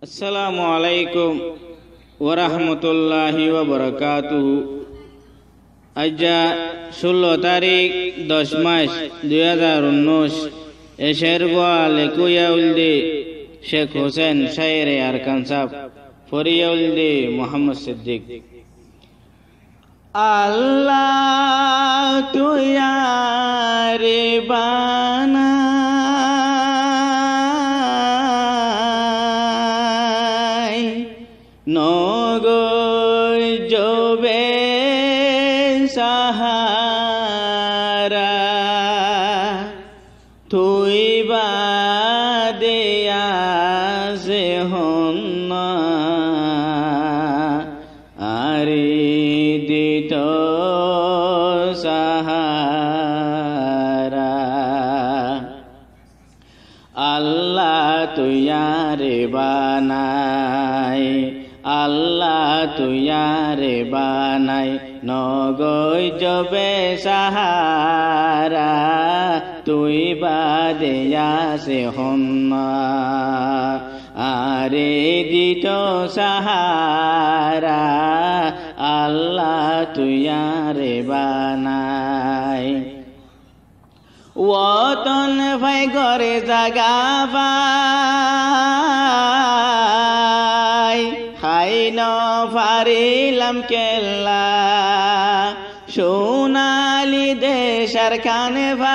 আসসালামু আলাইকুম ওয়া রাহমাতুল্লাহি ওয়া বারাকাতুহু। আজ 16 তারিখ 10 মাস 2019 এশের গোয়ালে কুয়াউলদি শেখ হোসেন শায়েরে আরকান সাহেব ফরিয়াউলদি মোহাম্মদ সিদ্দিক। আল্লাহ তুয়ারে বানা নগর জবে সাহারা তুই বাদে আসে হন আরে দিত সাহারা। আল্লাহ তুয়ারে বানাই, আল্লাহ তুয়ারে বানাই নগই জবে সাহারা তুই বাদে আসে হন আরে দিত সাহারা। আল্লাহ তুয়ারে বানাই ওতন ভাই ঘরে জাগাবা খাইন ফারিলাম কেল্লা সোনালি দেশার কানে ভাই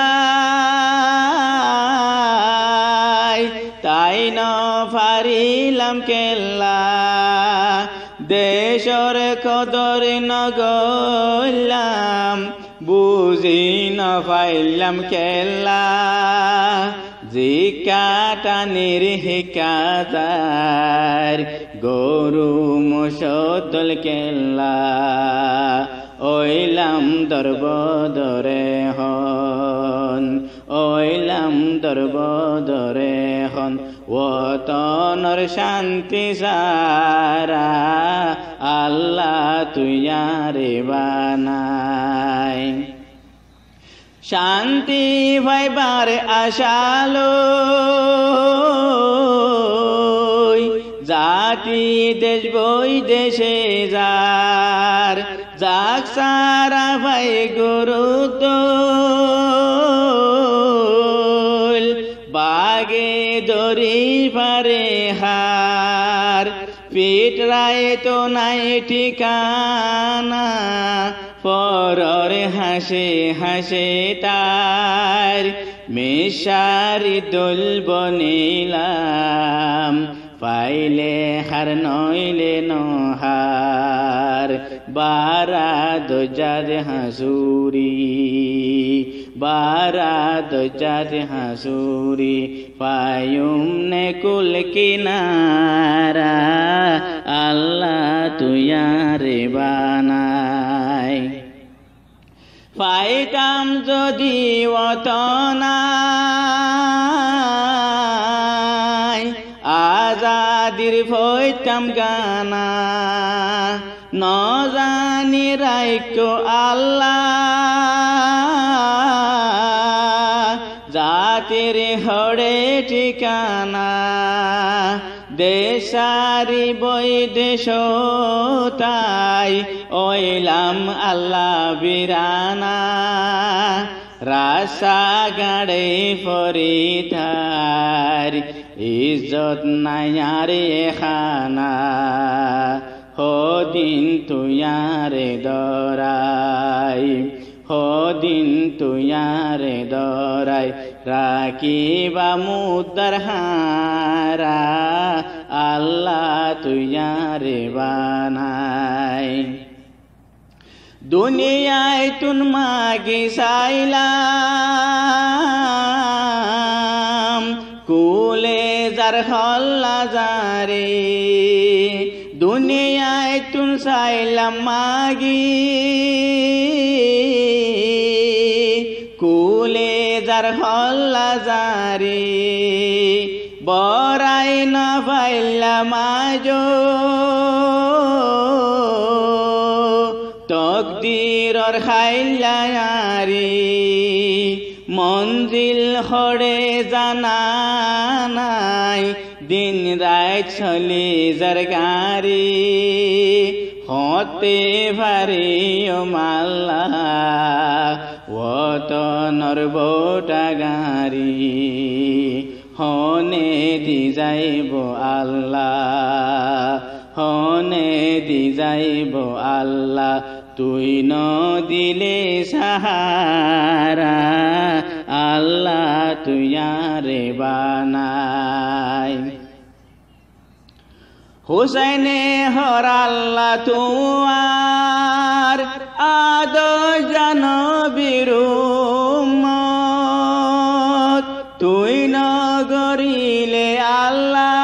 তাই ন ফারিলাম কেল্লা দেশর কদর নগলাম বুঝি ন পাইলাম কেল্লা জিকাটানির হিকাতার গরু মুসদল কেল্লা ওইলাম দরবদরে হন, ওইলাম দরবদরে হন ওতনর শান্তি সারা। আল্লাহ তুয়ারে বানাই শান্তি ভাইবার আশালো জাতি দেশ বই দেশে যার যাক সারা ভাই গুরুত্ব বাগে দরি পারে হার পিট রায় তো নাই ঠিকানা পরর হাসে হাসে তার মেশারি দোল বনিলাম পাইলে হার নইলে নহার বারা দজার হাসুরি বারা দজার হাসুরি পায়ুম নে কুল কিনারা। আল্লাহ তুয়ারে বানাই পাইতাম যদি অতনাই আজাদির হইতাম গানা ন জানি রাইকো আল্লাহ জাতির হড়ে ঠিকানা দেশারি বৈদেশ তাই ওইলাম আল্লাহ বিরানা রাসা গাড়ে ফরিদার ইজ্জত নায়ারে খানা হদিন তুয়ারে দরাই হদিন তুয়ারে দরাই রাখিবা মুদ্দার হারা। আল্লাহ তুয়ারে বানাই দুনিয়ায় তুন মাগি সাইলাম কুলে যার হল্লা যারে দুনিয়ায় তুন সাইলাম মাগি কুলে যার হল্লা যারে বরাই না পাইলাম আজ তকদিরর খাইলায়ারি মঞ্জিল হরে জানা নাই দিন রাত চলি যার গাড়ি হতে পারে ও মাল্লা ও তো নরবটা গাড়ি হনে দি যাইব আল্লাহ হনে দি যাইব আল্লাহ তুই ন দিলে সাহারা আল্লাহ তুই আরে বানাই হুসাইনে হর আল্লাহ তুয়ার আদ জানবীর উম্মত তুই ন গরিলে আল্লাহ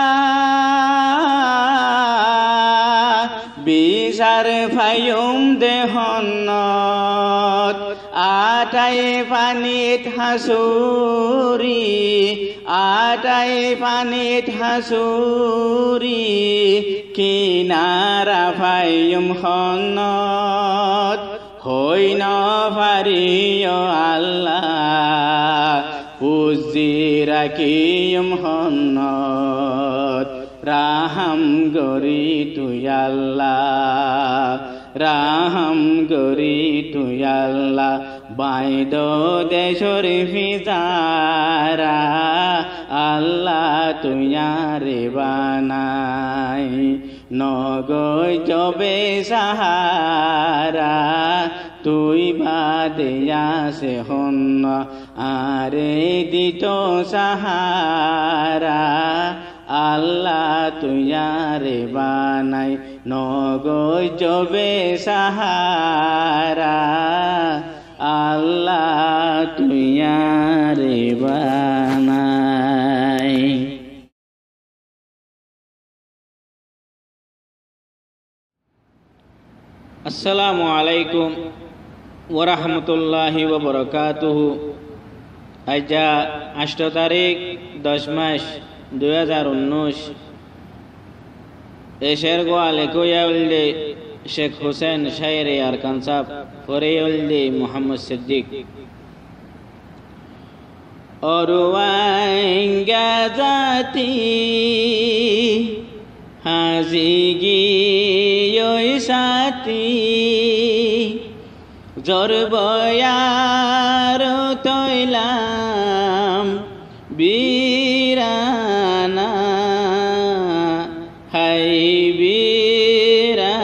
বিচার ফায়ুম দেহনত আটাই পানিত হাসুরি আটাই পানিত হাসুরি কিনারা ফায়ুম হনত হই ন পারিও আল্লাহ পুজি রাখিম হনত রাহাম গরি তুই আল্লাহ রাহাম গরি তুই আল্লাহ বাইদ দেশর ফিজারা আল্লাহ তুই আরে বানাই নগৈ জবে সাহারা তুই বাদে আসে হন আরে দিত সাহারা আল্লাহ তুই আরে বানাই নগৈ জবে সাহারা আল্লাহ তুই আরে বানাই আসসালামু আলাইকুম ওয়া রাহমাতুল্লাহি ওয়া বারাকাতুহু আজ 8 তারিখ 10 মাস 2019 এশের গোয়ালে কোয়ালদে শেখ হোসেন শায়রে আরকান সাহেব ফরেওলদে মোহাম্মদ সিদ্দিক অরওয়াঙ্গা জাতি হাজিগি ওই সাথী জরবয়ার তৈলাম বীরানা হাই বীরানা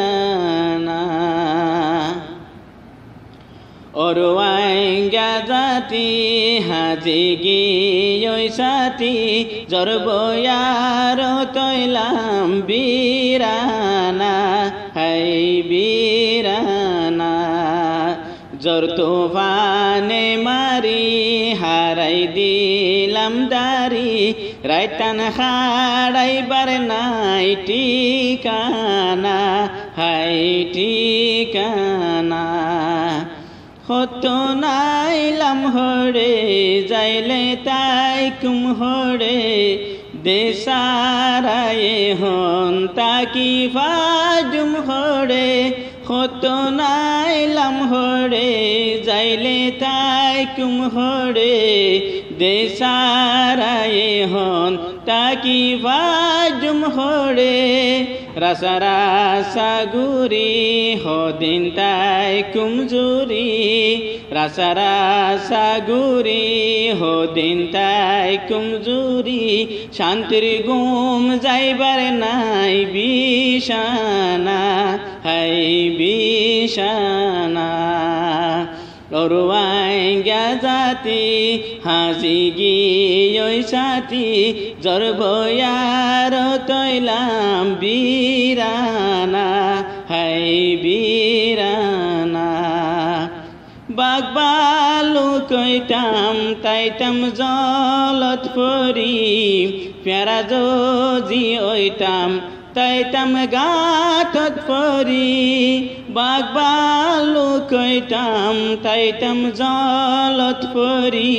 অরওয়াঙ্গা জাতি হাজিগি ওই সাথী জরবয়ার তৈলাম বীরানা হাই বীরানা জর তুফানে মারি হারাই দিলাম দারি রাইতান হারাইবার নাই ঠিকানা হাই ঠিকানা হত নাইলাম হরে যাইলে তাই কুম হরে দেশারায়ে হন তাকি ফাজুম হরে হত নাইলাম হরে যাইলে তাই কুম হরে দেশারায়ে হন তাকি ফাজুম হরে রাসা রাসা গুরি হদিন তাই কুমজুরি রাসা রাসা গুরি হদিন তাই কুমজুরি শান্তির গুম যাইবার নাই বিশানা হাই বিশানা অরওয়াঙ্গা জাতি হাজিগি ওই সাথী জরবয়ার তৈলাম বীরানা হাই বীরানা বাগবালু কইতাম তাইতাম জলত পরি প্যারা যদি ওইতাম তাইতাম গাতত পরি বাগবালু কইতাম তাইতাম জলত পরি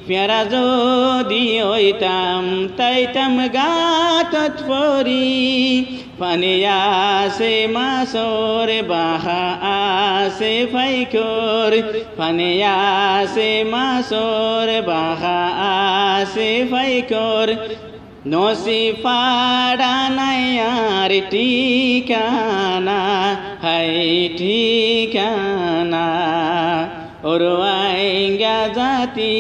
প্যারা যদি ওইতাম তাইতাম গাতত পরি পানি আসে মাসর বাহা আসে ফাইকর পানি আসে মাসর বাহা আসে ফাইকর নসিপাড়া নাই আর ঠিকানা, হাই ঠিকানা। ওরওয়াইঙ্গা জাতি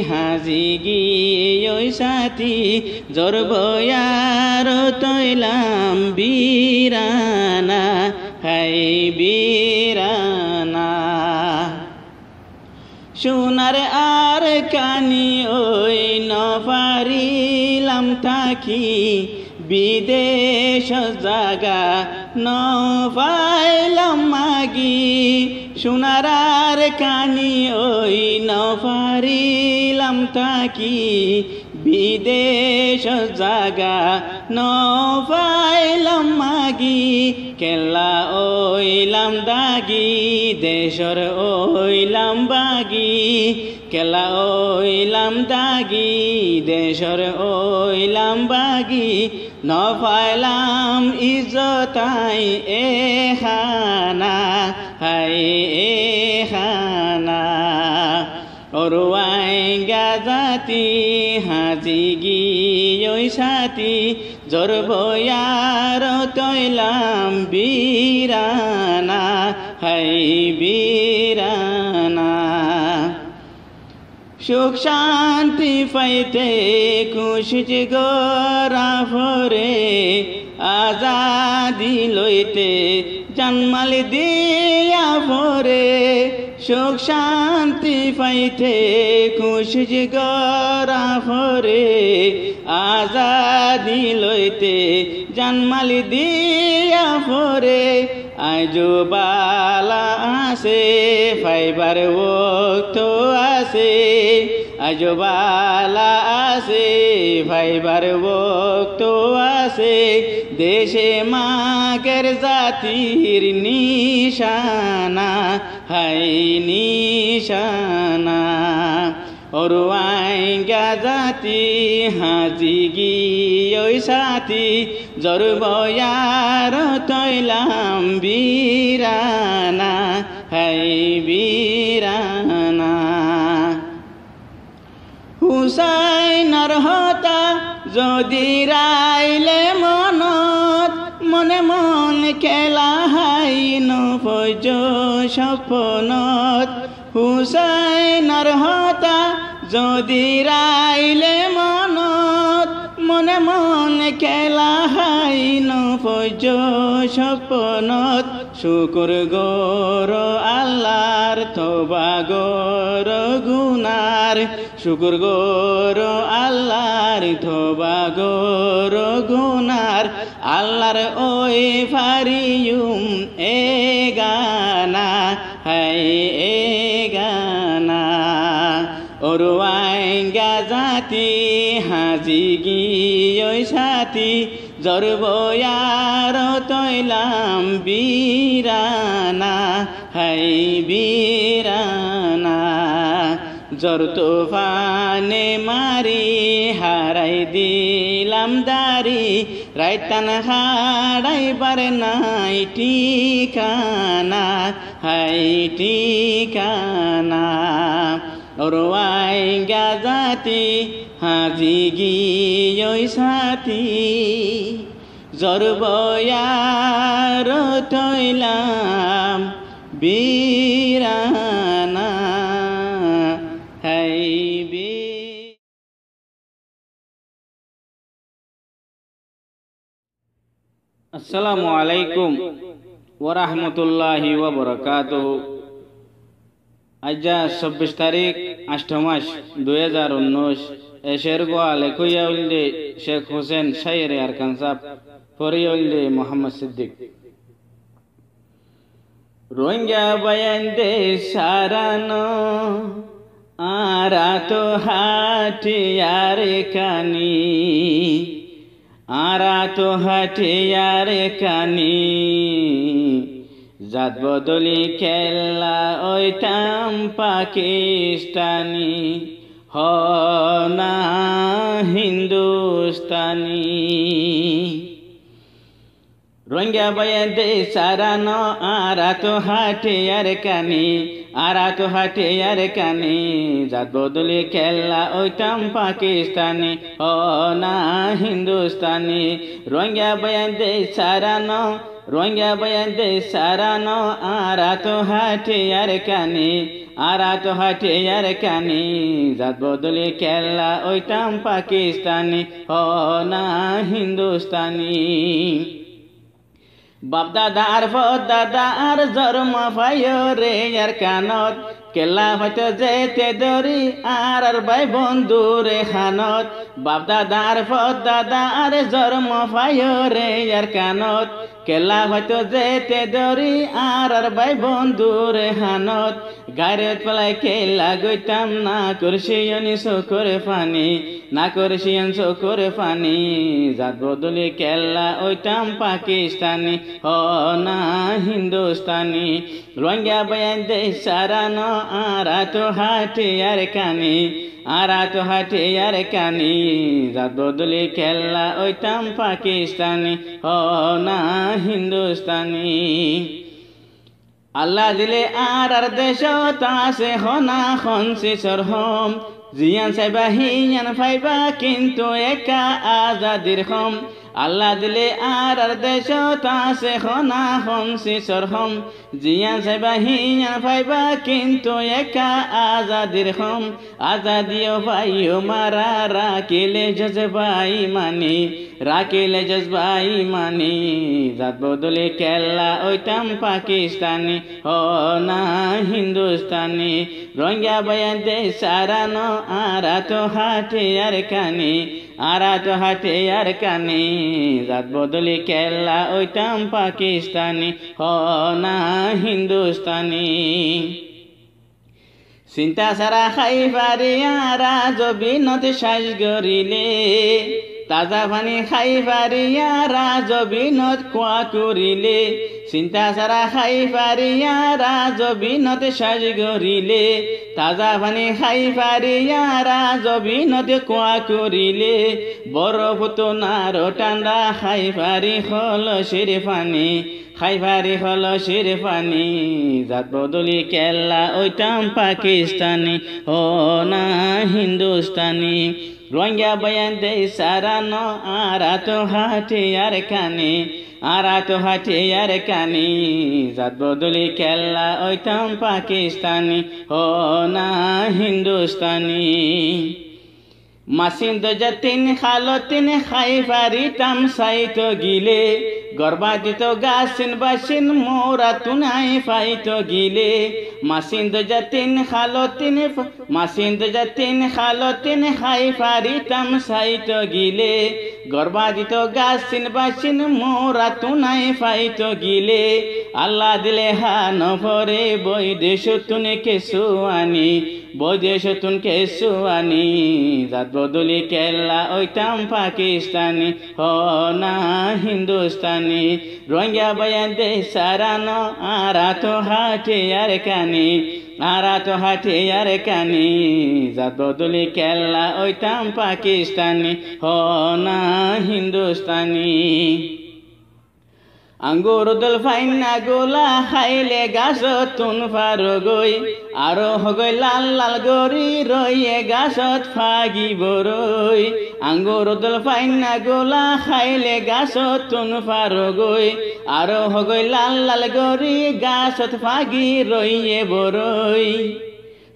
হাজি গিয়ে সাথী, জরবয়ার তৈলাম বীরানা, হাই বীরানা। সোনার আর কানি ওই নপারিলাম থাকি, বিদেশ জাগা নপাইলাম মাগি। সোনার আর কানি ওই নপারিলাম থাকি, বিদেশ জাগা নপাইলাম মাগি। কেলা ওইলাম দাগি, দেশর ওইলাম বাগি। কেলা ওইলাম দাগি, দেশর ওইলাম বাগি। নপাইলাম ইজ্জতাই এখানা, হাই এখানা। ওরওয়াইঙ্গা জাতি হাজি গিয়ে সাথী, জরবয়ার তৈলাম বীরানা, হাই বীরানা। সুখ শান্তি পাইতে খুশিজ গরা ভরে, আজাদি লইতে জন্মাল দিয়া ভরে। সুখ শান্তি পাইতে খুশিজ গরা ভরে, আজাদি লইতে জন্মাল দিয়া ভরে। আজো বালা আসে ফাইবার ওক্ত আসে, আজো বালা আসে ফাইবার ওক্ত আসে। দেশে মাগের জাতির নিশানা, হাই নিশানা। ওরওয়াইঙ্গা জাতি হাজি গিয়ে সাথী, জরবয়ার তৈলাম বীরানা, হাই বীরানা। হুসাইনার হতা যদি রাইলে মনত, মনে মন খেলা হাই নফজ স্বপ্নত। হুসাইনার হতা যদি রাইলে মনত, মনে মন খেলা হাই নফজ স্বপ্নত। শুকুর গোর আল্লাহর তোবা গোর গুনার, শুকুর গোর আল্লাহর তোবা গোর গুনার। আল্লাহর ওই ফারিয়ুম এ গানা, হাই এ গানা। ওরওয়াইঙ্গা জাতি হাজি গিয়ে সাথী, জরবয়ার তৈলাম বীরানা, হাই বীরানা। জর তুফানে মারি হারাই দিলাম দাড়ি, রাইতান হারাইবার নাই ঠিকানা, হাই ঠিকানা। ওরওয়াইঙ্গা জাতি হাজি গিয়ে সাথী, জরবয়ার তৈলাম বীরানা, হাই আসসালামু আলাইকুম ওয়া রাহমাতুল্লাহি ওয়া বারাকাতুহু। আজ 26 তারিখ 8 মাস 2019। এশের গোয়ালে কুইয়াউলদে শেখ হোসেন শায়ের আরকান সাহেব, ফরিউলদে মোহাম্মদ সিদ্দিক। রোহিঙ্গা বায়ান্দে সারানো আরা তো হাটিয়ার কানি, আরা তো হাটিয়ার কানি। জাত বদলি খেলা ওইতাম পাকিস্তানি, হ না হিন্দুস্তানি। রোহিঙ্গা বায়ান্দে সারানো আরা তো হাটিয়ার কানি, আরাতো হাটে আর কানি জাত বদলে খেলা ওইটাম পাকিস্তানি ও না হিন্দুস্তানি রোহিঙ্গা বয়ান দে সারানো রোহিঙ্গা বয়ান দে সারানো আরাতো হাটে আর কানি আরাতো হাটে আর কানি জাত বদলে খেলা ওইটাম পাকিস্তানি ও না হিন্দুস্তানি বাপ দাদা আর দাদা আর জন্ম পাইও রে আর কানত কেলা হয়তো যেতে দরি আর ভাই বন্ধু রে খানত বাপ দাদা আর দাদা আর জন্ম পাইও রে আর কানত কেলা হয়তো যেতে দরি আর ভাই বন্ধু রে হানত গাড়ি পেলাই কেলা গইতাম না করছিয়নি চকুরে পানি না করছিয়ন চকুরে পানি জাত বদলে কেলা ওইটাম পাকিস্তানি ও না হিন্দুস্তানি রোহিঙ্গা বয়ান দে সারানো আরাতো হাটে আর কানি আরাতো হাটে আর কানি জাত বদলে খেলা ওইটাম পাকিস্তানি ও না হিন্দুস্তানি আল্লাহ দিলে আর দেশ তাসে হনা খনসি সরহম জিয়ান সাইবা হিয়ান ফাইবা কিন্তু একা আজাদির হম আল্লাহ দিলে আর দেশ তাসে হনা খনসি সরহম জিয়ান সাইবা হিয়ান ফাইবা কিন্তু একা আজাদির হম আজাদিও ভাইও মারা রাখিলে জজবাই মানি রাখিলে জজবাই মানি জাত বদলে খেলা ওইটাম পাকিস্তানি ও না হিন্দুস্তানি রোহিঙ্গা বয়ান দে সারানো আরাতো হাটে আর কানি আরাতো হাটে আর কানি জাত বদলে খেলা ওইটাম পাকিস্তানি ও না হিন্দুস্তানি চিন্তা সারা খাই পারিয়ারা জবিনত শ্বাস গরিলে তাজা পানি খাই পারিয়ারা জবিনত খোয়া করিলে চিন্তা সারা খাই পারিয়ারা জবিনত শ্বাস গরিলে তাজা পানি খাই পারিয়ারা জবিনত খোয়া করিলে বরফ তো নারো ঠান্ডা খাই পারি খলসের পানি খাই পারি খলসের পানি জাত বদলি খেলা ওইটাম পাকিস্তানি ও না হিন্দুস্তানি রোহিঙ্গা বয়ান দে সারানো আরাতো হাটে আর কানি আরাতো হাটে আর কানি জাত বদলি খেলা ওইটাম পাকিস্তানি ও না হিন্দুস্তানি মাসিন দজাতিন খালতিন খাই পারিতাম সাইতো গিলে গর্বাদিত গাছিন বাসিন মোরা তুনাই ফাইতো গিলে মাসিন দজাতিন খালতিন খাই পারিতাম সাইতো গিলে গর্বাদিত গাছিন বাসিন মোরা তুনাই ফাইতো গিলে আল্লাহ দিলে হান ভরে বৈদেশ তুনে কেসু আনি বৈদেশ তুন কেসু আনি জাত বদলি খেলা ওইটাম পাকিস্তানি ও না হিন্দুস্তানি রোহিঙ্গা বয়ান দে সারানো আরাতো হাটে আর কানি আরাতো হাটে আর কানি জাত বদলি খেলা ওইটাম পাকিস্তানি ও না হিন্দুস্তানি আঙ্গুর দল ফাইনা গোলা খাইলে গাছ তুন ফারো গই আরো হগৈ লাল লাল গরি রইয়ে গাছত ফাগি বরই আঙ্গুর দল ফাইনা গোলা খাইলে গাছ তুন ফারো গই আরো হগৈ লাল লাল গরি গাছত ফাগি রইয়ে বরই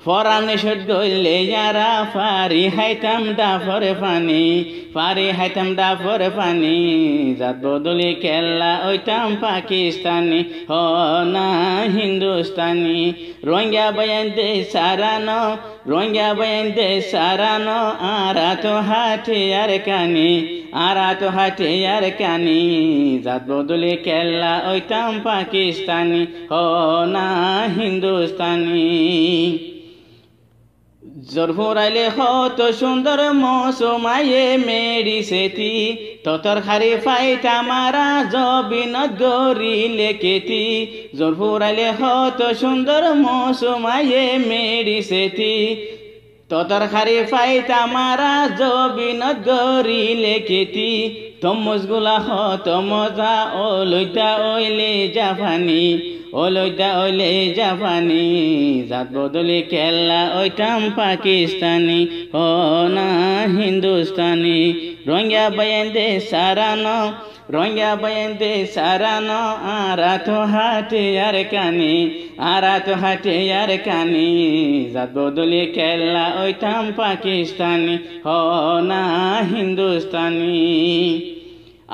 ফরানে সদ গইলে যারা ফারি হাইতাম ডাফর পানি ফারি হাইতাম ডাফর পানি জাত বদলি খেলা ওইটাম পাকিস্তানি ও না হিন্দুস্তানি রোহিঙ্গা বয়ান দে সারানো রোহিঙ্গা বয়ান দে সারানো আরাতো হাটে আর কানি আরাতো হাটে আর কানি জাত বদলি খেলা ওইটাম পাকিস্তানি ও না হিন্দুস্তানি জরফুর আইলে কত সুন্দর মৌসুমায়ে মেরি সেতি ততর খারি ফাইটা মারা জবিনত গরিলে কেতি জরফুর আইলে কত সুন্দর মৌসুমায়ে মেরি সেতি ততর খারি ফাইটা মারা জবিনত গরিলে কেতি তমজগুলা হত মজা ও লইতা ওইলে জাফানি ওলইটা ওইলে জাপানি জাত বদলি খেলা ওইটাম পাকিস্তানি ও না হিন্দুস্তানি রঙিয়া বয়ান্দে সারানো রঙিয়া বয়ান্দে সারানো আরা তো হাটে আর কানি আরা তো হাটে আর কানি জাত বদলি খেলা ওইটাম পাকিস্তানি ও না হিন্দুস্তানি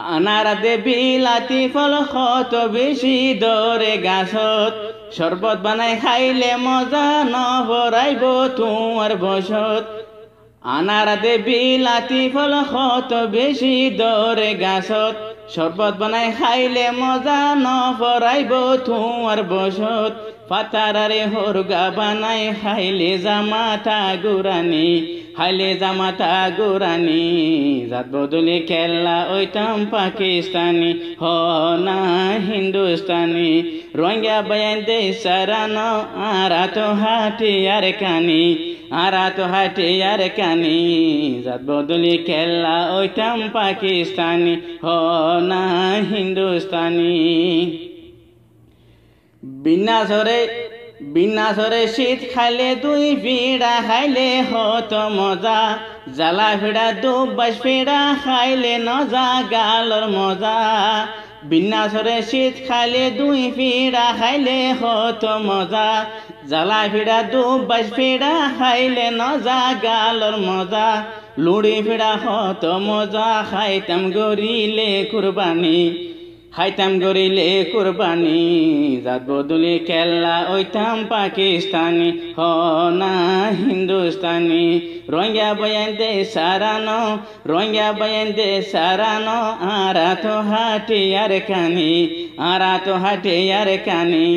আনারা দে বিলাতি ফল কত বেশি দরে গাছত শরবত বানাই খাইলে মজা নভরাইব তোমার বসত আনারা দে বিলাতি ফল কত বেশি দরে গাছত শরবত বানাই খাইলে মজা নভরাইব তোমার বসত পাতারারে হরগা বানাই খাইলে জামাতা গুরানি খাইলে জামাতা গুরানি জাত বদলি খেলা ওইটাম পাকিস্তানি হ না হিন্দুস্তানি রঙিয়া বয়ান্দে সারানো আরা তো হাটে আর কানি আরা তো হাটে আর কানি জাত বদলি খেলা ওইটাম পাকিস্তানি হ না হিন্দুস্তানি বিনাসরে শীত খাইলে দুই ফিড়া খাইলে হত মজা জ্বালা ফিড়া দুবাস ফিড়া খাইলে নজা গালর মজা বিনাসরে শীত খাইলে দুই ফিড়া খাইলে হত মজা জ্বালা ফিড়া দুবাস ফিড়া খাইলে নজা গালর মজা লুড়ি ফিড়া হত মজা খাইতাম গরিলে কুরবানি খাইতাম গরিলে কুরবানি জাত বদলি খেলা ওইটাম পাকিস্তানি হ না হিন্দুস্তানি রঙিয়া বয়ান্দে সারানো রঙিয়া বয়ান্দে সারানো আরা তো হাটে আর কানি আরা তো হাটে আর কানি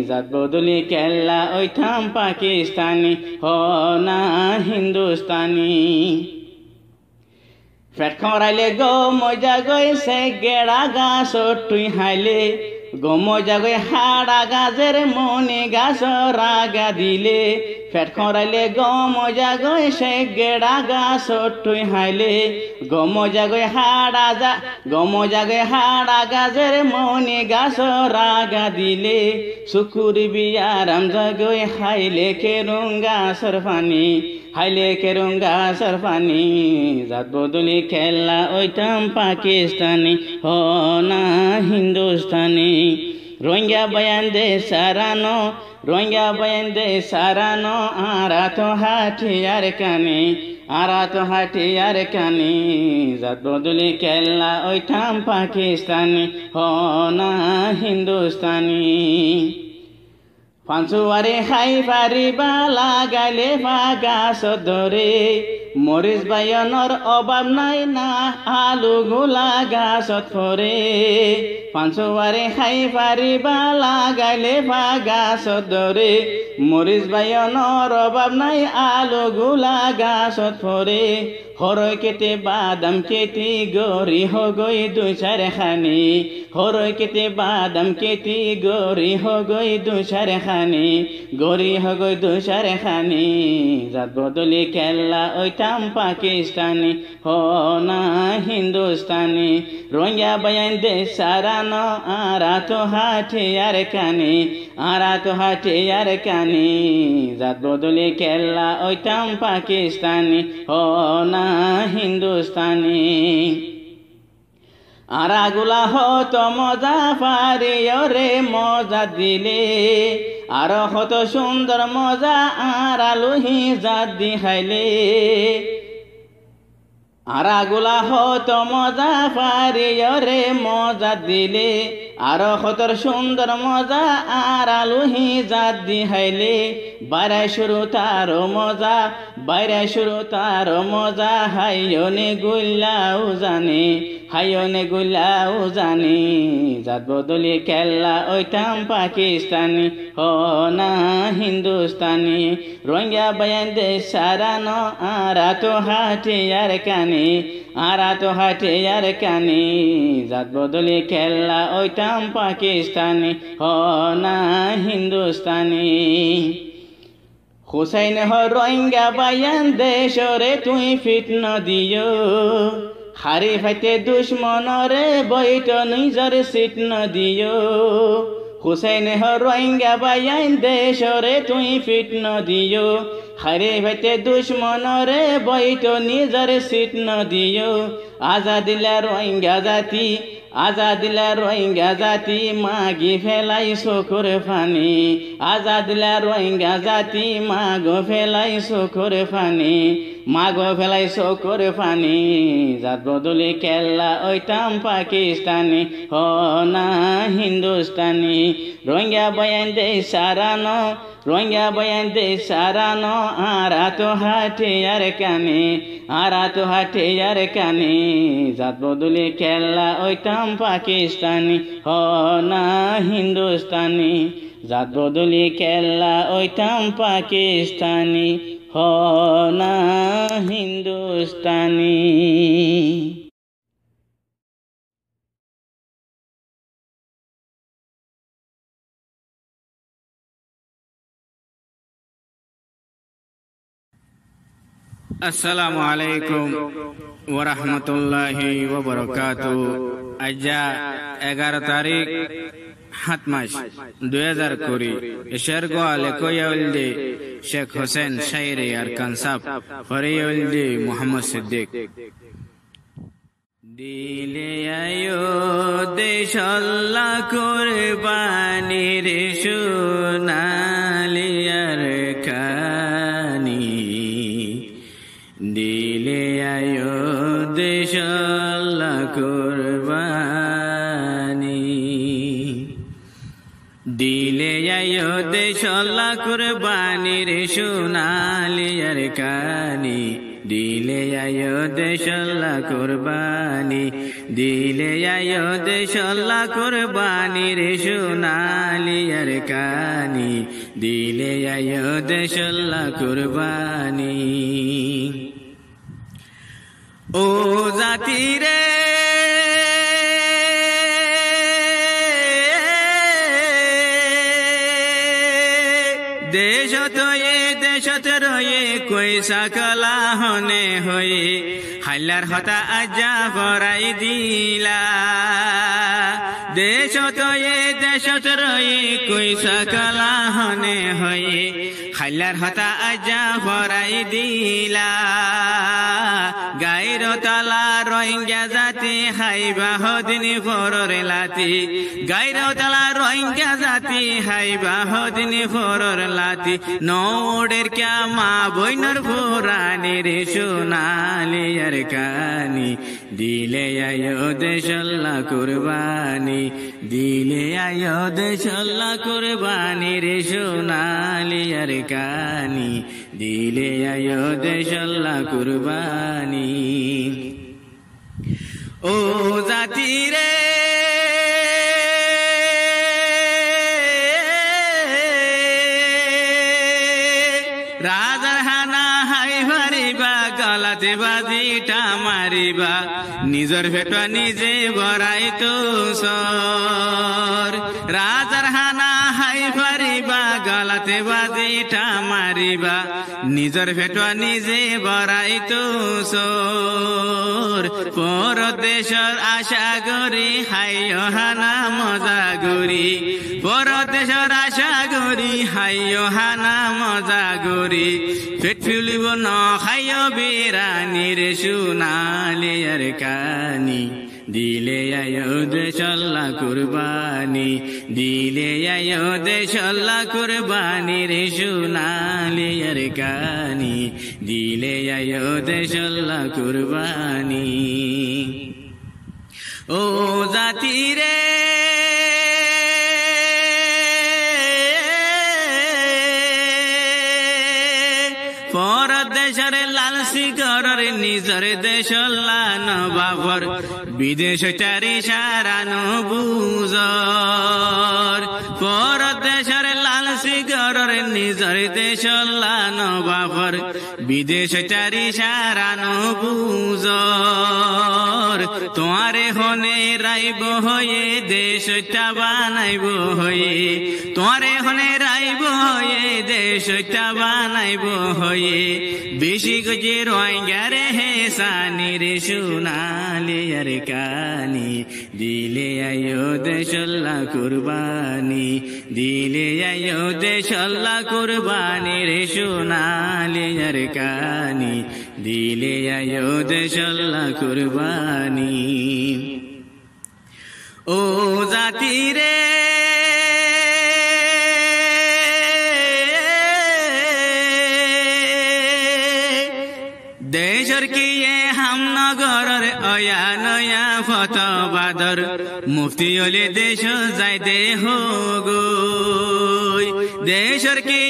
জাত বদলি খেলা ওইটাম পাকিস্তানি হ না হিন্দুস্তানি পেট খরাইলে গো মজা গইছে গেড়া গাছ তুই হাইলে গো মজা গই হাড়া গাছের মনে গাছ রাগা দিলে পেট খরাইলে গো মজা গইছে গেড়া গাছ তুই হাইলে গো মজা গই হাড়া গাছের মনে গাছ রাগা দিলে শুকুর বিয়ারাম জাগই হাইলে কেরুঙ্গা সরফানি হাইলে কেরুঙ্গা সরফানি জাত বদলি খেলা ওইটাম পাকিস্তানি হ না হিন্দুস্তানি রঙিয়া বয়ান্দে সারানো রঙিয়া বয়ান্দে সারানো আরা তো হাটে আর কানি আরা তো হাটে আর কানি জাত বদলি খেলা ওইটাম পাকিস্তানি হ না হিন্দুস্তানি পাঁচুয়ারে খাই পারিবা লাগাইলে ফাগাছ ধরে মরিচ বায়নৰ অভাৱ নাই না আলু গোলা গাছত ফৰে পাঁচুৱাৰে খাই পাৰিবা লাগাইলে ফাগাছত ধৰে মৰিচ বায়নৰ অভাৱ নাই আলু গোলা গাছত ফৰে হৰৈ কেতে বাদাম খেতি গৰি হগৈ দুই চাৰ খানি হৰৈ কেতে বাদাম খেতি গৰি হগৈ দুই চাৰ খানি গৰি হগৈ দুই চাৰ খানি জাত বদলি খেলা ওইটাম পাকিস্তানি হ না হিন্দুস্তানি রঙিয়া বয়ান্দে সারানো আরা তো হাটে আর কানি আরা তো হাটে আর কানি জাত বদলি খেলা ওইটাম পাকিস্তানি হ না হিন্দুস্তানি আরাগুলা হত মজা পারে ওরে মজা দিলে আর হত সুন্দর মজা আর আলুহি জাত দি খাইলে আরাগুলা হত মজা পারে ওরে মজা দিলে আর হতর সুন্দর মজা আর আলুহি জাত দি খাইলে বাইরে শুরু তার মজা বাইরে শুরু তার মজা হাইয়নে গুল্লাও জানে হাইয়নে গুল্লাও জানে জাত বদলি খেলা ওইটাম পাকিস্তানি হ না হিন্দুস্তানি রঙিয়া বয়ান্দে সারানো আরা তো হাটে আর কানি আরা তো হাটে আর কানি জাত বদলি খেলা ওইটাম পাকিস্তানি হ না হিন্দুস্তানি হুসাইন হ রোহিঙ্গা বায়ান দেশরে তুই ফিটন দিও হারি ফাইতে দুশ্মনরে বইট নিজর সিট ন দিও হুসেন রোহিঙ্গা বাইন দেশরে তুই ফিট নদিও হারে ভাইতে দুশ্মনরে বইত নিজর সিট নদিও আজাদিলা রোহিঙ্গা জাতি আজাদিলা রোহিঙ্গা জাতি মাগি ফেলাই চকুর ফানি আজাদিলা রোহিঙ্গা জাতি মাগো ফেলাই চকুর ফানি মাগো ফেলাই চকুর ফানি জাত বদলি কেল্লা ওইটাম পাকিস্তানি হ না হিন্দুস্তানি রোহিঙ্গা বয়ান দে সারানো রোহিঙ্গা বয়ান দে সারানো আরা তো হাটে আর কানে আরা তো হাটে আর কানে জাত বদলি কেল্লা ওইটাম পাকিস্তানি হ না হিন্দুস্তানি জাত বদলি কেল্লা ওইটাম পাকিস্তানি হ না হিন্দুস্তানি। আসসালামু আলাইকুম ওয়া রাহমাতুল্লাহি ওয়া বারাকাতুহু। আজ 11 তারিখ 7 মাস 2020 এশার গোয়ালে কোয়ালদে শেখ হোসেন শাইরি আর কানসাব ফরিয়ালদে মোহাম্মদ সিদ্দিক দিলে আয়ো দেশ আল্লাহ কুরবানি রে সোনালিয়ার খানি দিলে আয়ো দেশ আল্লাহ কুরবানি দিলে আয়ো দেশ আল্লাহ কুরবানি রে সোনালিয়ার কানি দিলে আয়ো দেশ আল্লাহ কুরবানি দিলে আয়ো দেশ আল্লাহ কুরবানি রে সোনালিয়ার কানি দিলে আয়ো দেশ আল্লাহ কুরবানি। ও জাতি রে দেশত রয়ে কই সকলা হনে হয়ে হাইলার হতা আজা ভরাই দিলা দেশত রয়ে কই সকলা হনে হয়ে হাইলার হতা আজা ভরাই দিলা গাইর তালা রোহিঙ্গা জাতি হাইবা হদিনী ফরর লাতি গাইর তালা রোহিঙ্গা জাতি হাইবা হদিনী ফরর লাতি নৌডের ক্যা মা বইনর ফুরানি রে সোনালিয়ার কানি দিলে আয়ো দেশ আল্লাহ কুরবানি দিলে আয়ো দেশ আল্লাহ কুরবানি রে সোনালিয়ার কানি দিলে আয়ো দেশ আল্লাহ কুরবানি। ও জাতি রে রাজার হানা হাই ভারিবা গলাতে বাজিটা মারিবা নিজর ভেটা নিজে বরাই তো সর রাজার হানা হাই ভারিবা গলাতে বাজিটা মারিবা নিজর ভেটা নিজে বরাই তো সর পরদেশর আশা করি হাইও হানা মজা গরি পরদেশর আশা করি হাইও হানা মজা গরি পেট ফুলিব ন খাইও বিরানি রে সোনালিয়ার কানি দিলে আয়ো দেশ আল্লাহ কুরবানি দিলে আয়ো দেশ আল্লাহ কুরবানি রে সোনালিয়ার কানি দিলে আয়ো দেশ আল্লাহ কুরবানি। ও জাতি রে পরদেশের লালসি করার নিজের দেশ নবাবর বিদেশ চারি সারানো বুজর পরদেশের লালসি শিখরের নিজর দেশ নবাবর বিদেশ চারি সারানো বুজর তোমারে হনে রাইব হয়ে দেশটা বানাইব হয়ে তোমারে হনে রাইব হয়ে দেশটা বানাইব হয়ে বেশি গজে রোয়াঙ্গারে হে সানি রে সোনালি আর কানি দিলে আয়ো দেশল্লা কুরবানি দিলে আয়ো দেশল্লা কুরবানি রে সোনালি আর কানি দিলে আয়ো দেশল্লা কুরবানি ও জাতি রে দেশর কি হামনগরের অয়া নয়া ফতবাদর মুফতি হলে দেশ যাই দেহ গো দেশর কি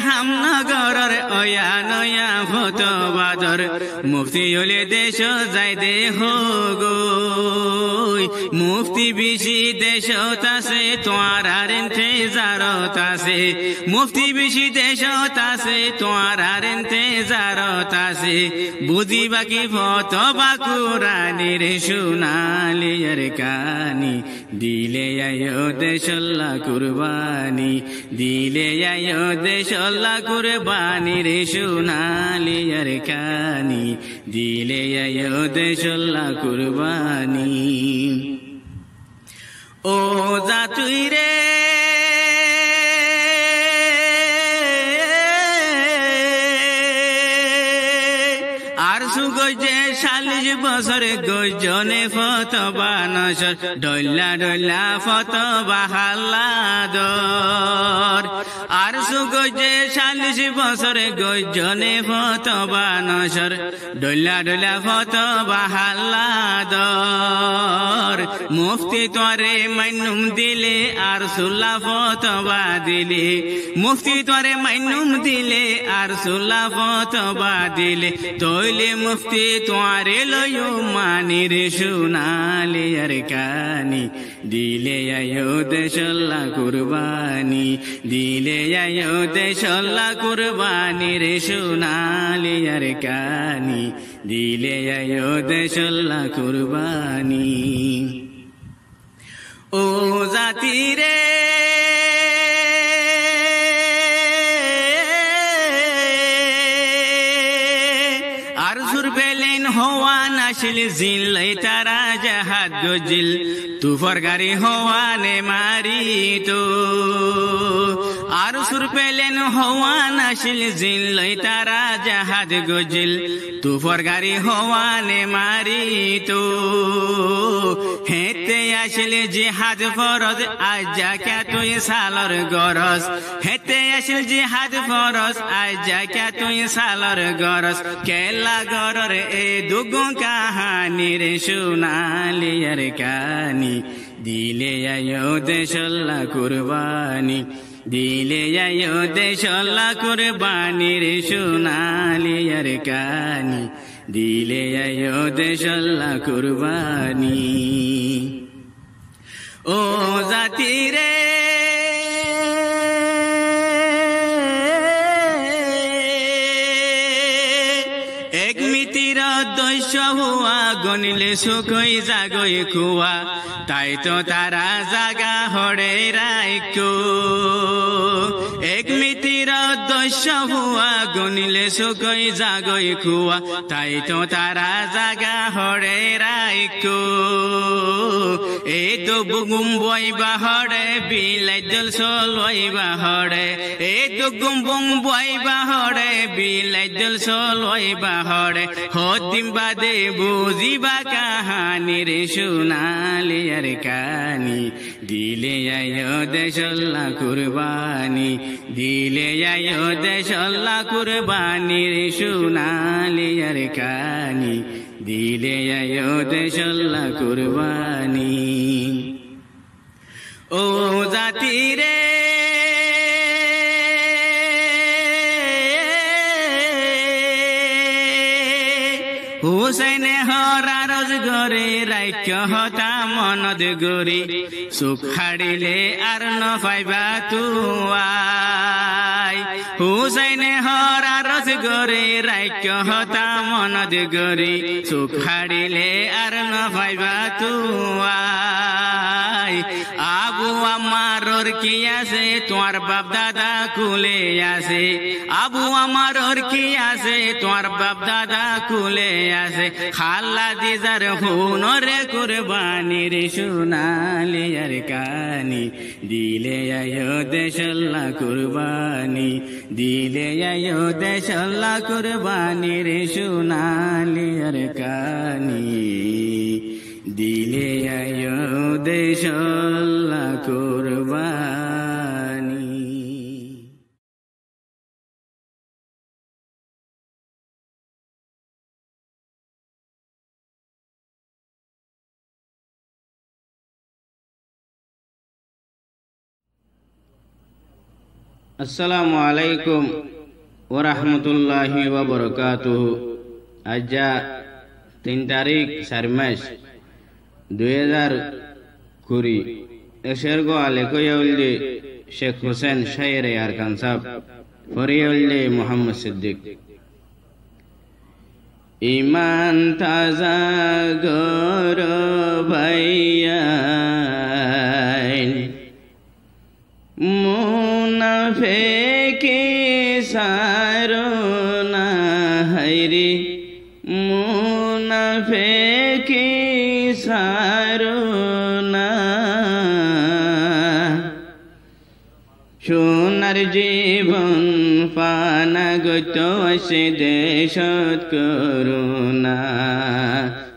হামনগরের অয়া নয়া ফতবাদর মুফতি হলে দেশ যাই দেহ গো মুফতি বেশি দেশত আছে তোমার আর ইন্তজারত আছে মুফতি বেশি দেশত আছে তোমার আর ইন্তজারত আছে বুঝি বাকি ফতবা কুরআনি রে সোনালি আর কানি দিলে আয়ো দেশল্লা কুরবানি দিলে আয়ো দেশল্লা কুরবানি রে সোনালি আর কানি দিলে আয়ো দেশল্লা কুরবানি ও জাতুই রে আর সুগজে 40 বছরে গজনে ফতবা নসর ডল্লা ডল্লা ফতবা হাল্লাদর আর সুগজে 40 বছরে গজনে ফতবা নসর ডল্লা ডল্লা ফতবা হাল্লাদর মুফতি তোরে মাইনুম দিলে আর সুল্লা ফতবা দিলে মুফতি তোরে মাইনুম দিলে আর সুল্লা ফতবা দিলে তৈলে মুফতি তোরে লয়ো মানি রে সোনালি আর কানি দিলে আয়ো দেশল্লা কুরবানি দিলে আয়ো দেশল্লা কুরবানি রে সোনালি আর কানি দিলে আয়ো দেশল্লা কুরবানি ও জাতি রে আর সুর পেলেন হওয়া নাশিল জিল্লাই তারা জাহাদ গজিল তুফর গাড়ি হওয়া নে মারি তো আর সুর পেলেন হওয়া নাশিল জিল্লাই তারা জাহাদ গজিল তুফর গাড়ি হওয়া নে মারি তো হেতে আসলে জিহাদ ফরজ আজ যা তুই সালর গরজ হেতে আসলে জিহাদ ফরজ আজ যা তুই সালর গরজ কেলা গরর এ দুগো কাহানি রে সোনালি আর কানি দিলে আয়ো দেশল্লা কুরবানি দিলে আয়ো দেশল্লা কুরবানি রে সোনালি আর কানি দিলে আয়ো দেশল্লা কুরবানি ও জাতি রে এক মিতির দৈশ্য হুয়া গনিলে সুখই জাগই কুয়া তাই তো তারা জাগা হরে রাইকো এক মিতির দৈশ্য হুয়া গনিলে সুখই জাগই কুয়া তাই তো তারা জাগা হরে রাইকো এই তো বুগুম বইবা হরে বিলাই দল সলইবা হরে এই তো গুম্বুং বইবা হরে বিলাই দল সলইবা হরে হদিম বাদে বুঝিবা কাহানি রে সোনালি আর কানি দিলে আয়ো দেশল্লা কুরবানি দিলে আয়ো দেশল্লা কুরবানি রে সোনালি আর কানি দিলে আয়ো দেশল্লা কুরবানি ও জাতি রে হুসেন হরা রোজ গরে রাইক্য হতা মনদ গরি সুখ হারিলে আর ন পাইবা তুয়াই হুসাইনে হর আরজ গরি রাইক্য হতা মনদ গরি সুখ হারিলে আর ন পাইবা তুয়াই আবু আমারর কি আছে তোমার বাপ দাদা কুলে আছে আবু আমারর কি আছে তোমার বাপ দাদা কুলে আছে খালা দিজার হুনরে কুরবানির সোনালি আর কানি দিলে আয়ো দেশাল্লাহ কুরবানি দিলে আয়ো দেশাল্লাহ কুরবানির সোনালি আর কানি দিলে আয়ো দেশাল্লাহ কুরবানি। আসসালামু আলাইকুম ওয়া রাহমাতুল্লাহি ওয়া বারাকাতুহু। আজ 3 তারিখ 4 মাস 2020 এশের গোয়ালে কইয়াউলদি শেখ হোসেন শায়েরে আরকান সাহেব ফরিয়াউলদি মোহাম্মদ সিদ্দিক। ইমান তাজা গর ভাইয়াইন মুনাফিকি সারনা হাইরি মুনাফিকি সারনা সোনার জীবন পানাগত আসে দেশত করুণা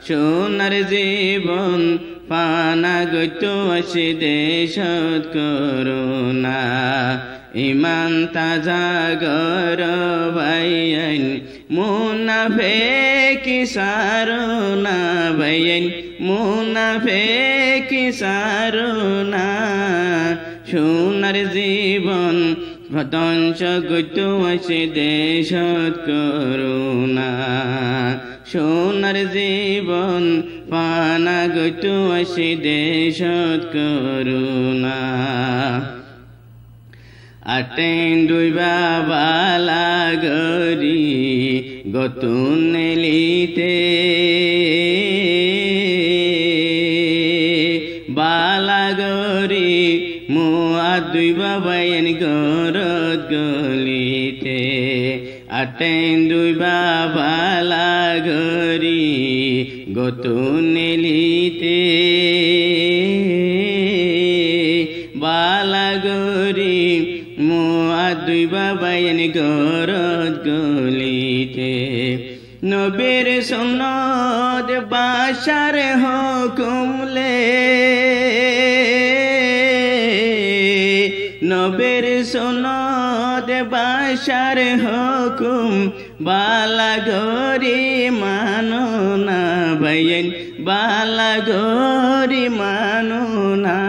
সোনার জীবন পানাগত আসে দেশত করুণা ইমান তাজা গর ভাইয়াইন মুনাফিকি সারনা ভাইয়াইন মুনাফিকি সারনা সোনার জীবন ধ্বংস গত আসে দেশত করুণা সোনার জীবন পানাগত আসে দেশত করুণা আটেন দুইবা বালা গরি গতুন নেলিতে বালা গরি মুয়া দুইবা বাইন গরত গলিতে আটেন দুইবা বালা গরি গতুন নেলিতে বালা গরি মুয়া দুইবা বাইন গরত গলিতে নবীর সুন্নত বাশার হুকুমলে নবীর সুন্নত বাশার হুকুম বালা গরি মানো না বাইন বালা গরি মানো না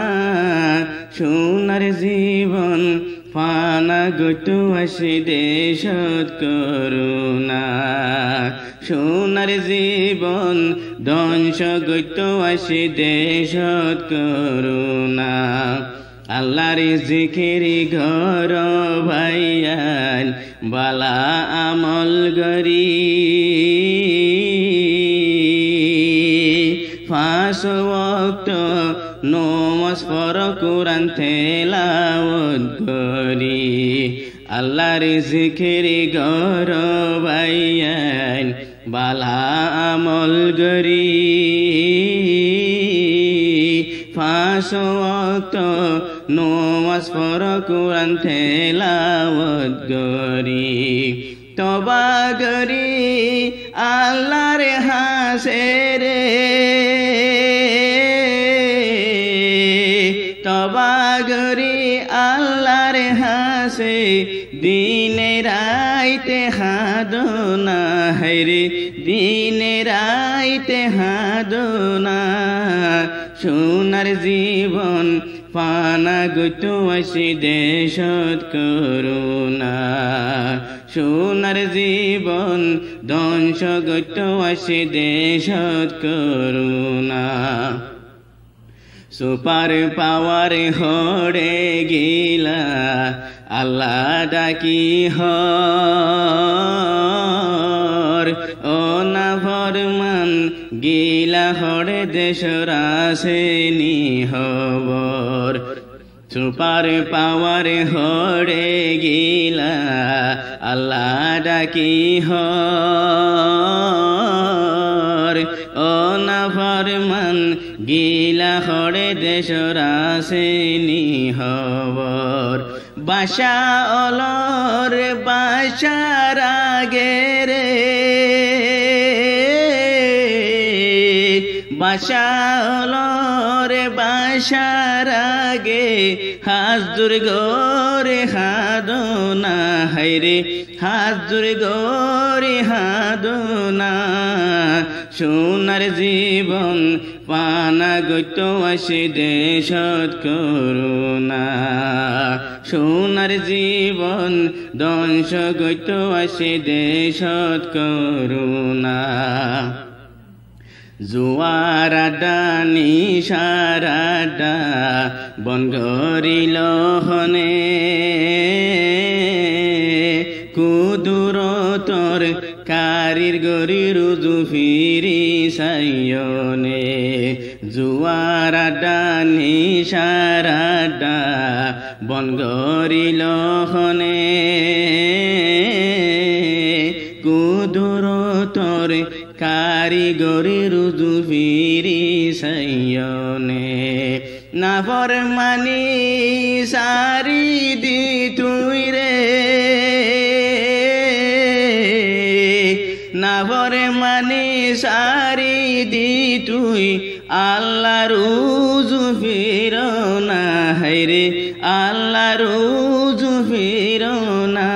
সোনার জীবন পানাগত আসে দেশত করুণা সোনার জীবন ধ্বংস গত আসে দেশত করুণা আল্লাহর জিকিরি ঘর ভাইয়ান বালা আমল গরি 5 ওয়াক্ত নমাজ পড় কোরআন তেলাওয়াত করি আল্লাহর জিকিরি ঘর ভাইয়ান বালা আমল গরি 5 ওয়াক্ত নমাজ পড় কোরআন তেলাওয়াত করি তওবা করি আল্লাহর হাসে রে তওবা করি আল্লাহর হাসে দিনে রাইতে হাদনা হায়রে দিনে রাইতে হাদনা সোনার জীবন পানাগত আসে দেশত করুণা সোনার জীবন ধ্বংস গত আসে দেশত করুণা সুপার পাওয়ার হড়ে গিলা আল্লাহ ডাকি হর ও না ফরমান গিলা হড়ে দেশর আসেনি হবর সুপার পাওয়ার হড়ে গিলা আল্লাহ ডাকি হর ও না ফরমান গিলা হড়ে দেশর আসেনি হবর বাসা অলর বাসার আগে রে বাসা অলরে বাসার আগে হাজুর গোরে হাদনা হাইরে হাজুর গোরে হাদনা সোনার জীবন পানা গত আসে দেশত করুণা সোনার জীবন দংশ গত আসে দেশত করুণা জুয়ারাডা নিশারাডা বন গরিল হনে কুদুরতর কারির গরি রুজু ফিরি সাইয়নে জুয়ারাডা নিশারাডা বন গরিল হনে কুদুরতর কারিগরি রুজু ফিরি সাইয়নে না ফরমানি সারি দি তুই রে না ফরমানি সারি দি তুই আল্লাহ রুজু ফির না হাইরে আল্লাহ রুজু ফির না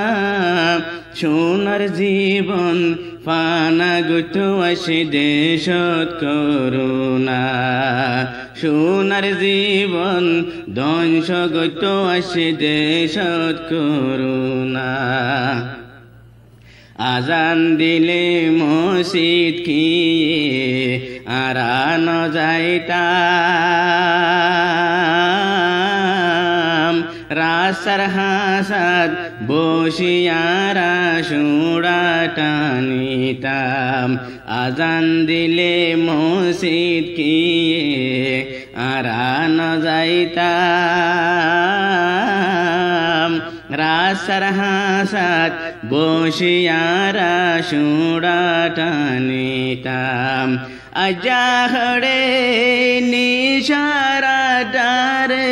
সোনার জীবন পানা গত আসে দেশত করুণা সোনার জীবন ধ্বংস গত আসে দেশত করুণা আজান দিলে মসজিদ কি আরান যাইতাম রাস্তার হাসাদ বসিয়ারা সুড়া টানিতাম আজান দিলে মসজিদ কি আরান যাইতাম রাস্তার হাসাদ বসিয়ারা সুড়া টানিতাম আজাহড়ে নিশারা ডারে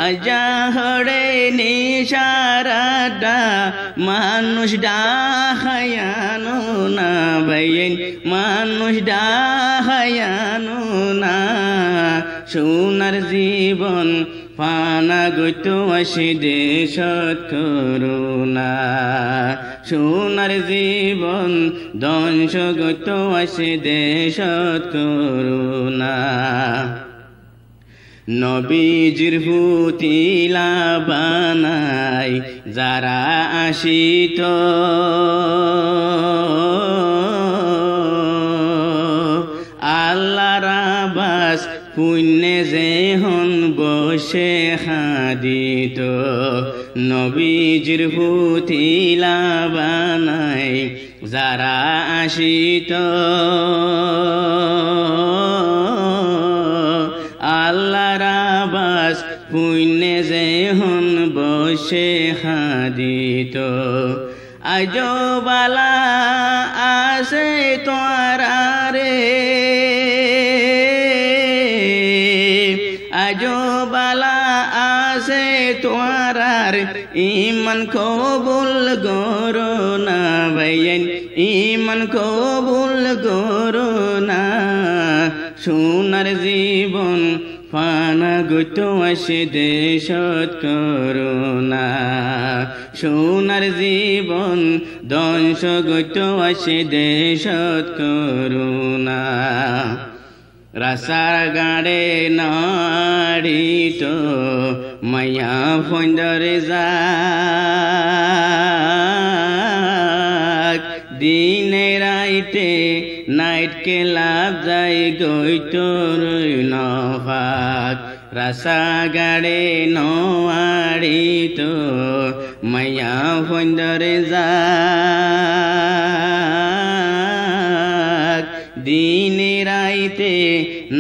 আজাহড়ে নিশারাডা মানুষ ডাহায়ানো না ভাইয়েন মানুষ ডাহায়ানো না সোনার জীবন পানা গত আসে দেশত করুণা সোনার জীবন ধ্বংস গত আসে দেশত করুণা নবীজির পুতিলা বানাই যারা আসিত আল্লাহর আবাস পুণ্যে যে হন বসে হাদিত নবীজির পুতিলা বানাই যারা আসিত আল্লাহর আবাস পুণ্যে যে হন বসে হাদিত আজবালা আসে তোরা রে আজবালা আসে তোরার ইমান কবুল গরো না ভাইয়েন ইমান কবুল গরো না সোনার জীবন পানা গত আসে দেশত করুণা সোনার জীবন ধ্বংস গত আসে দেশত করুণা রাসার গাড়ে নাড়িত মায়া ফন্দরে যাক দিনে রাইতে নাইট কে লাভ যায় গই তোর নভাগ রাসা গাড়ে নয়ারি তো মায়া ফন্দরে যা দিনে রাইতে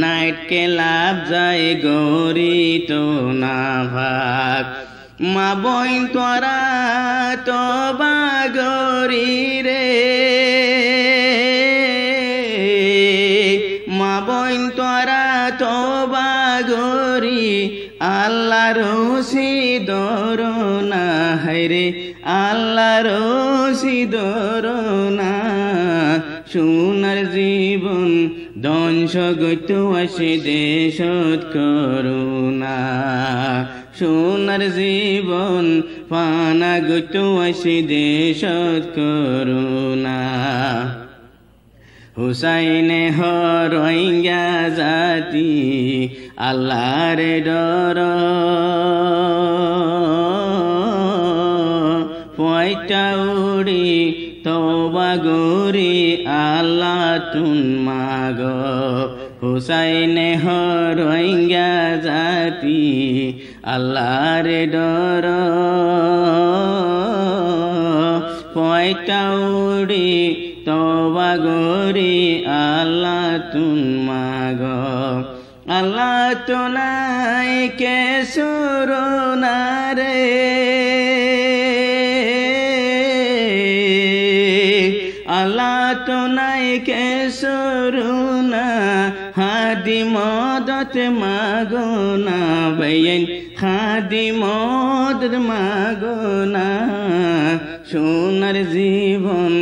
নাইট কে লাভ যায় গরি তো না ভাগ মা বইন তোরা তো বাগরি রে মা বইন তোরা তো বাগরি আল্লাহ রসি দরনা হায়রে আল্লাহ রসি দরনা সোনার জীবন ধ্বংস গত আসে দেশত করুণা সোনার জীবন পানা গত আসে দেশত করুণা হুসাইনে হরইঙ্গা জাতি আল্লাহর ডর পয়টা উড়ি তওবা গরি আল্লাহ তুন মাগ হুসাইনে হরইঙ্গা জাতি আল্লাহর ডর পয়টা উড়ি তওবা গরি আল্লাহ তুন মাগ আল্লাহ তো নাই কে সুরনা রে আল্লাহ তো নাই কে সুরনা হাদি মদত মাগোনা বয়ন হাদি মদত মাগোনা সোনার জীবন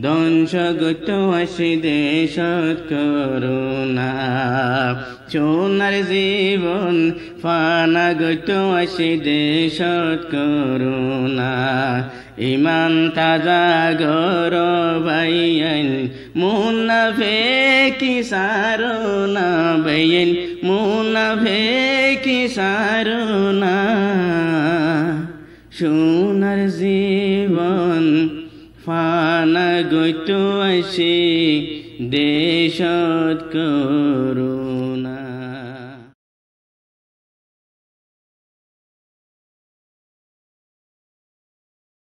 ধ্বংস গত আসে দেশত করুণা সোনার জীবন ফানা গত আসে দেশত করুণা ইমান তাজা গর বাইন মুনাফিকি সারনা বাইন মুনাফিকি সারনা সোনার জীবন ফানা গত আসে দেশত করুণা।